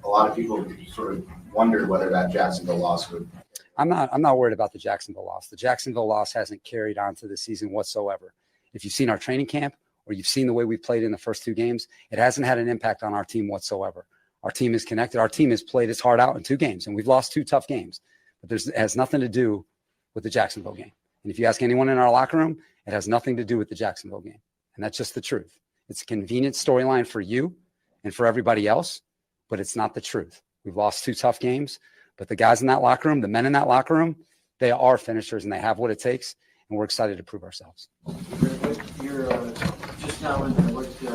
lot of people sort of wondered whether that Jacksonville loss would. I'm not worried about the Jacksonville loss. The Jacksonville loss hasn't carried on to the season whatsoever. If you've seen our training camp or you've seen the way we played in the first 2 games, it hasn't had an impact on our team whatsoever. Our team is connected. Our team has played its heart out in 2 games, and we've lost 2 tough games. But it has nothing to do with the Jacksonville game. And if you ask anyone in our locker room, it has nothing to do with the Jacksonville game. And that's just the truth. It's a convenient storyline for you and for everybody else, but it's not the truth. We've lost 2 tough games, but the guys in that locker room, the men in that locker room, they are finishers and they have what it takes, and we're excited to prove ourselves. You're just now in there.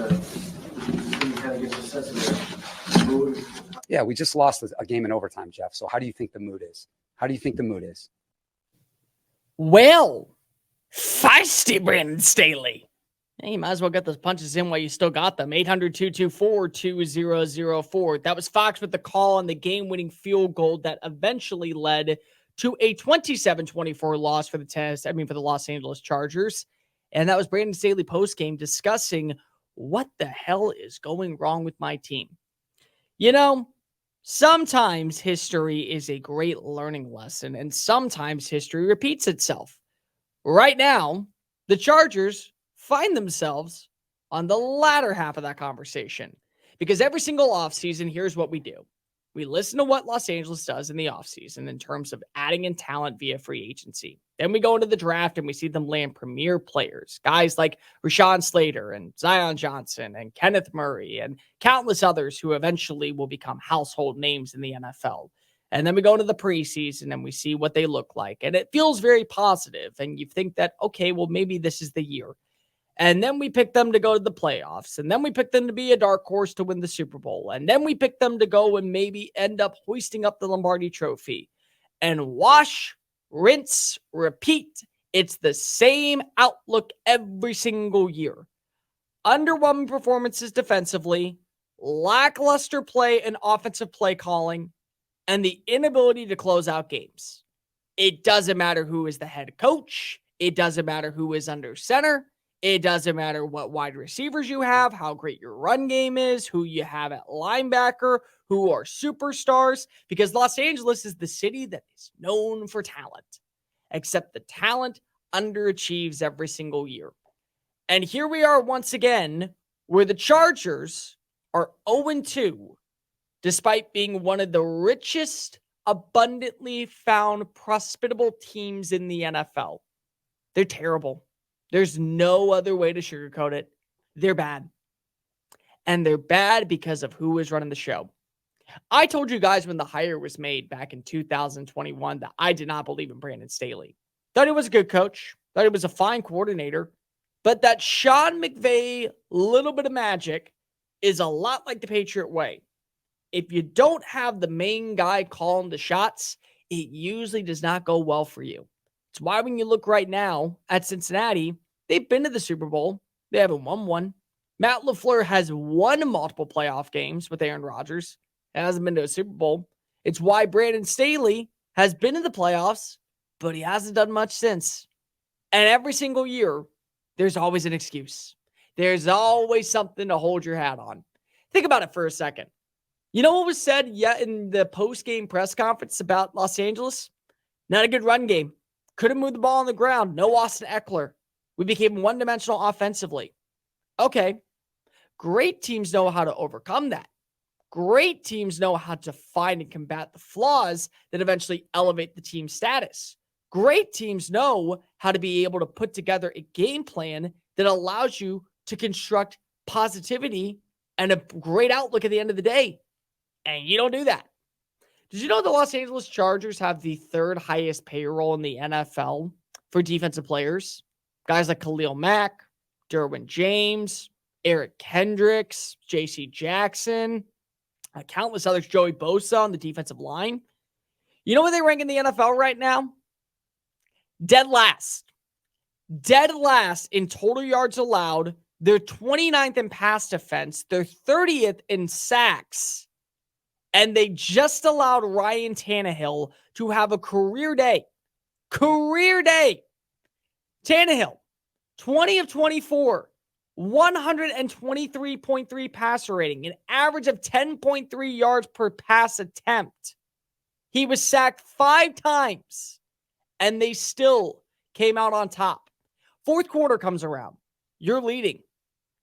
Can you kind of get a sense of the mood? Yeah, we just lost a game in overtime, Jeff. So how do you think the mood is? How do you think the mood is? Well, feisty Brandon Staley. Hey, you might as well get those punches in while you still got them. 800-224-2004. That was Fox with the call on the game-winning field goal that eventually led to a 27-24 loss for the Los Angeles Chargers. And that was Brandon Staley post-game discussing what the hell is going wrong with my team. You know, sometimes history is a great learning lesson, and sometimes history repeats itself. Right now, the Chargers find themselves on the latter half of that conversation, because every single offseason, here's what we do. We listen to what Los Angeles does in the offseason in terms of adding in talent via free agency. Then we go into the draft and we see them land premier players, guys like Rashawn Slater and Zion Johnson and Kenneth Murray and countless others who eventually will become household names in the NFL. And then we go into the preseason and we see what they look like. And it feels very positive. And you think that, okay, well, maybe this is the year. And then we pick them to go to the playoffs. And then we pick them to be a dark horse to win the Super Bowl. And then we pick them to go and maybe end up hoisting up the Lombardi Trophy. And wash, rinse, repeat. It's the same outlook every single year. Underwhelming performances defensively, lackluster play and offensive play calling, and the inability to close out games. It doesn't matter who is the head coach. It doesn't matter who is under center. It doesn't matter what wide receivers you have, how great your run game is, who you have at linebacker, who are superstars, because Los Angeles is the city that is known for talent, except the talent underachieves every single year. And here we are once again, where the Chargers are 0-2, despite being one of the richest, abundantly found, hospitable teams in the NFL. They're terrible. There's no other way to sugarcoat it. They're bad. And they're bad because of who is running the show. I told you guys when the hire was made back in 2021 that I did not believe in Brandon Staley. Thought he was a good coach. Thought he was a fine coordinator. But that Sean McVay little bit of magic is a lot like the Patriot way. If you don't have the main guy calling the shots, it usually does not go well for you. It's why when you look right now at Cincinnati, they've been to the Super Bowl. They haven't won one. Matt LaFleur has won multiple playoff games with Aaron Rodgers. It hasn't been to a Super Bowl. It's why Brandon Staley has been in the playoffs, but he hasn't done much since. And every single year, there's always an excuse. There's always something to hold your hat on. Think about it for a second. You know what was said yet in the post-game press conference about Los Angeles? Not a good run game. Couldn't move the ball on the ground. No Austin Eckler. We became one-dimensional offensively. Okay. Great teams know how to overcome that. Great teams know how to find and combat the flaws that eventually elevate the team's status. Great teams know how to be able to put together a game plan that allows you to construct positivity and a great outlook at the end of the day. And you don't do that. Did you know the Los Angeles Chargers have the 3rd highest payroll in the NFL for defensive players? Guys like Khalil Mack, Derwin James, Eric Kendricks, J.C. Jackson, countless others, Joey Bosa on the defensive line. You know where they rank in the NFL right now? Dead last. Dead last in total yards allowed. They're 29th in pass defense. They're 30th in sacks. And they just allowed Ryan Tannehill to have a career day. Career day. Tannehill, 20 of 24, 123.3 passer rating, an average of 10.3 yards per pass attempt. He was sacked 5 times, and they still came out on top. Fourth quarter comes around. You're leading.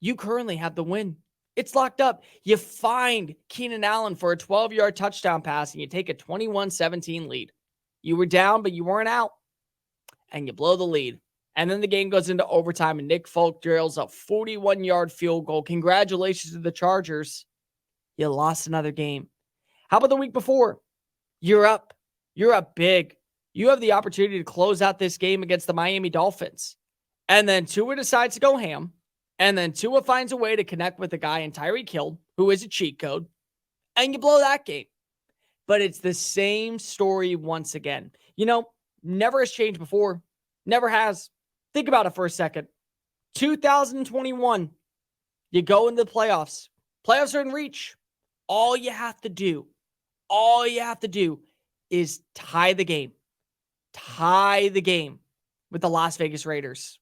You currently have the win. It's locked up. You find Keenan Allen for a 12-yard touchdown pass, and you take a 21-17 lead. You were down, but you weren't out, and you blow the lead. And then the game goes into overtime, and Nick Folk drills a 41-yard field goal. Congratulations to the Chargers. You lost another game. How about the week before? You're up. You're up big. You have the opportunity to close out this game against the Miami Dolphins. And then Tua decides to go ham. And then Tua finds a way to connect with a guy in Tyreek Hill, who is a cheat code. And you blow that game. But it's the same story once again. You know, never has changed before. Never has. Think about it for a second. 2021, you go into the playoffs. Playoffs are in reach. All you have to do is tie the game. Tie the game with the Las Vegas Raiders.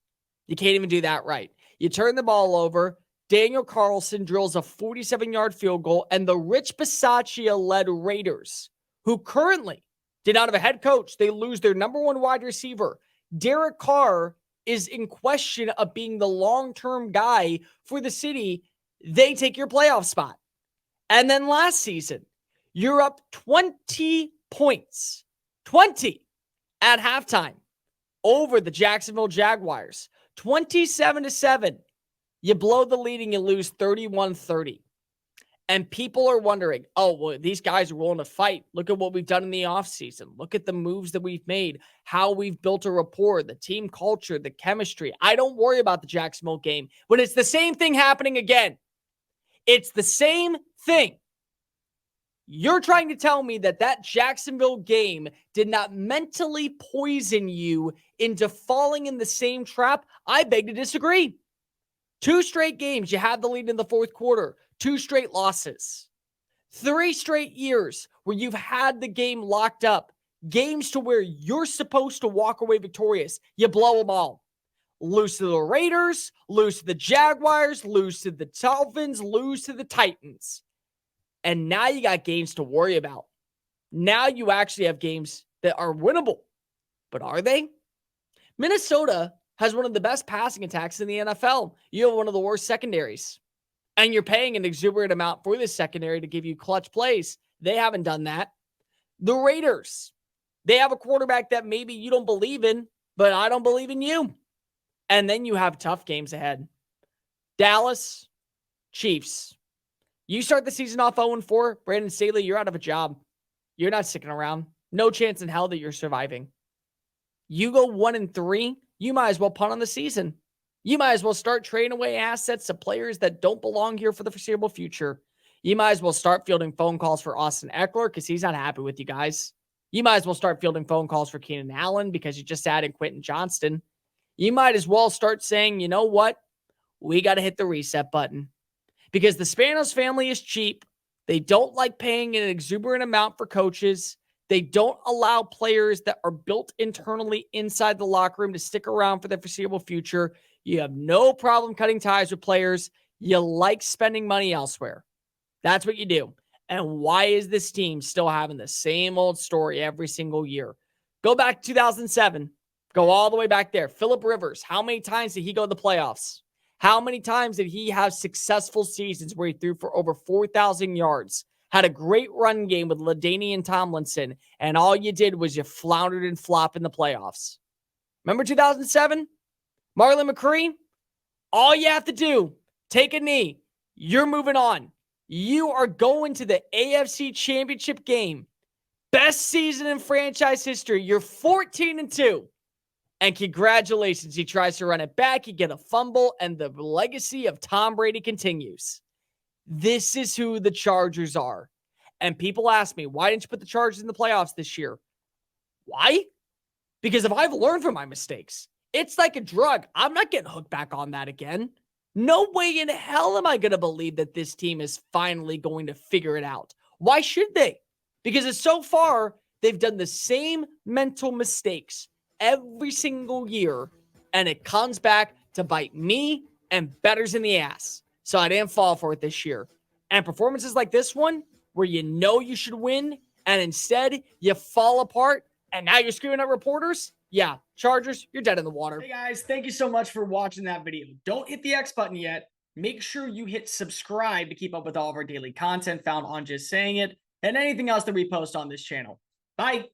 You can't even do that right. You turn the ball over. Daniel Carlson drills a 47-yard field goal, and the Rich Bisaccia-led Raiders, who currently did not have a head coach, they lose their number one wide receiver. Derek Carr is in question of being the long-term guy for the city. They take your playoff spot. And then last season, you're up 20 points, 20 at halftime over the Jacksonville Jaguars, 27-7. You blow the lead and you lose 31-30. And people are wondering, oh, well, these guys are willing to fight. Look at what we've done in the offseason. Look at the moves that we've made, how we've built a rapport, the team culture, the chemistry. I don't worry about the Jacksonville game, but it's the same thing happening again. It's the same thing. You're trying to tell me that Jacksonville game did not mentally poison you into falling in the same trap? I beg to disagree. 2 straight games, you had the lead in the fourth quarter. 2 straight losses. 3 straight years where you've had the game locked up. Games to where you're supposed to walk away victorious. You blow them all. Lose to the Raiders, lose to the Jaguars, lose to the Dolphins, lose to the Titans. And now you got games to worry about. Now you actually have games that are winnable. But are they? Minnesota has one of the best passing attacks in the NFL. You have one of the worst secondaries. And you're paying an exuberant amount for this secondary to give you clutch plays. They haven't done that. The Raiders, they have a quarterback that maybe you don't believe in, but I don't believe in you. And then you have tough games ahead. Dallas, Chiefs. You start the season off 0-4, Brandon Staley, you're out of a job. You're not sticking around. No chance in hell that you're surviving. You go 1-3, you might as well punt on the season. You might as well start trading away assets to players that don't belong here for the foreseeable future. You might as well start fielding phone calls for Austin Eckler because he's not happy with you guys. You might as well start fielding phone calls for Keenan Allen because you just added Quentin Johnston. You might as well start saying, you know what? We got to hit the reset button because the Spanos family is cheap. They don't like paying an exuberant amount for coaches. They don't allow players that are built internally inside the locker room to stick around for the foreseeable future. You have no problem cutting ties with players. You like spending money elsewhere. That's what you do. And why is this team still having the same old story every single year? Go back to 2007. Go all the way back there. Phillip Rivers, how many times did he go to the playoffs? How many times did he have successful seasons where he threw for over 4,000 yards? Had a great run game with LaDainian Tomlinson, and all you did was you floundered and flopped in the playoffs. Remember 2007? Marlon McCree? All you have to do, take a knee. You're moving on. You are going to the AFC Championship game. Best season in franchise history. You're 14-2. And congratulations, he tries to run it back. You get a fumble, and the legacy of Tom Brady continues. This is who the Chargers are. And people ask me, why didn't you put the Chargers in the playoffs this year? Why? Because if I've learned from my mistakes, it's like a drug. I'm not getting hooked back on that again. No way in hell am I going to believe that this team is finally going to figure it out. Why should they? Because so far, they've done the same mental mistakes every single year, and it comes back to bite me and betters in the ass. So I didn't fall for it this year. And performances like this one, where you know you should win, and instead you fall apart, and now you're screaming at reporters. Yeah, Chargers, you're dead in the water. Hey guys, thank you so much for watching that video. Don't hit the X button yet. Make sure you hit subscribe to keep up with all of our daily content found on Just Saying It and anything else that we post on this channel. Bye.